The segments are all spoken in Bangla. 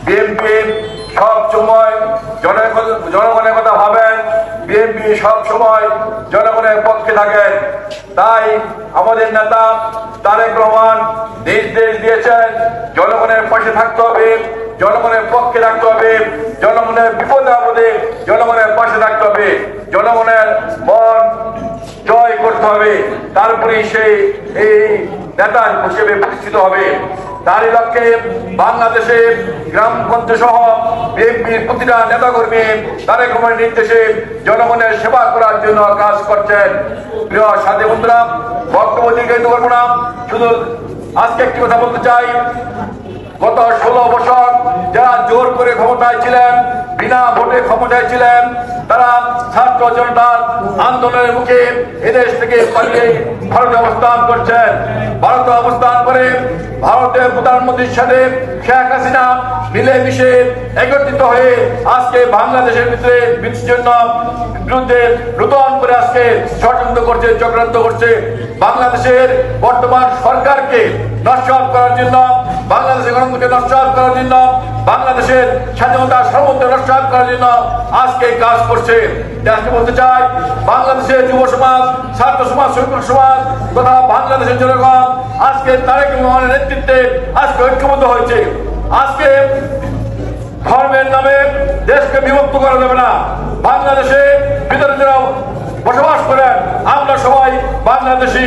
বিএনপি সব সময় জনগণের কথা ভাবেন, বিএনপি সব সময় জনগণের পক্ষে থাকেন। তাই আমাদের নেতা তারেক রহমান নির্দেশ দিয়েছেন জনগণের পাশে থাকতে হবে, জনগণের পক্ষে থাকতে হবে, জনগণের বিপদে আপদে জনগণের পাশে থাকতে হবে, জনগণের মন জয় করতে হবে, তারপরে সে এই নেতা হিসেবে প্রতিষ্ঠিত হবে। তারই লক্ষ্যে বাংলাদেশে গ্রামগঞ্জ সহ বিএনপির প্রতিটা নেতাকর্মী তারেক রহমানের নির্দেশে জনগণের সেবা করার জন্য কাজ করছেন। প্রিয় সাথী বন্ধুরা, বক্তব্য দীর্ঘায়িত করবো না, শুধু আজকে একটি কথা বলতে চাই। গত 16 বছর যারা জোর করে ক্ষমতায় ছিলেন, বিনা ভোটে ক্ষমতায় ছিলেন, তারা ছাত্র জনতার আন্দোলনের মুখে এদেশ থেকে পালিয়ে ভারতে অবস্থান করছেন। ভারতে অবস্থান করে ভারতের প্রধানমন্ত্রীর সাথে শেখ হাসিনা মিলেমিশে একত্রিত হয়ে আজকে বাংলাদেশের ভিতরে বিরুদ্ধে নতুন করে আজকে ষড়যন্ত্র করছে, চক্রান্ত করছে। বাংলাদেশের বর্তমান সরকারকে নস্যাৎ করার জন্য, বাংলাদেশের গণতন্ত্রকে নস্যাৎ করার জন্য, বাংলাদেশের স্বাধীনতা সার্বভৌমত্ব নস্যাৎ করার জন্য আজকে কাজ করছে। আজকে বলতে চাই, বাংলাদেশের যুব সমাজ, ছাত্র সমাজ, শ্রমিক সমাজ তথা বাংলাদেশের জনগণ আজকে তারেক রহমানের নেতৃত্বে আজকে ঐক্যবদ্ধ হয়েছে। আজকে ধর্মের নামে দেশকে বিভক্ত করা যাবে না। বাংলাদেশে ভিতরে যারা বসবাস করেন, আমরা সবাই বাংলাদেশি,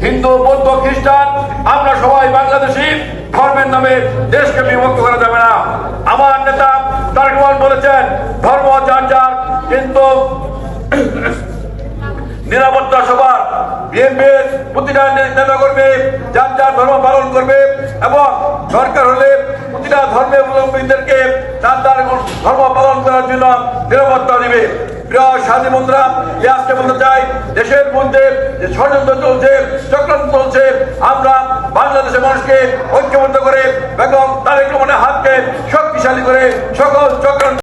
হিন্দু, বৌদ্ধ, খ্রিস্টান, আমরা সবাই বাংলাদেশি। ধর্মের নামে দেশকে বিভক্ত করা যাবে না। আমার নেতা তারেক রহমান বলেছেন, ধর্ম যার যার, কিন্তু নিরাপত্তা সবার। বিএনপির প্রতিটা নেতা করবে যার যার ধর্ম পালন করবে এবং সরকার হলে প্রতিটা ধর্মাবলম্বীদেরকে তার তার ধর্ম পালন করার জন্য নিরাপত্তা দিবে। প্রিয় সাথী বন্ধুরা, আজকে বলতে চাই, দেশের মধ্যে যে ষড়যন্ত্র চলছে, চক্রান্ত চলছে, আমরা বাংলাদেশের মানুষকে ঐক্যবদ্ধ করে বেগম তারেক রহমানের হাতকে শক্তিশালী করে সকল চক্রান্ত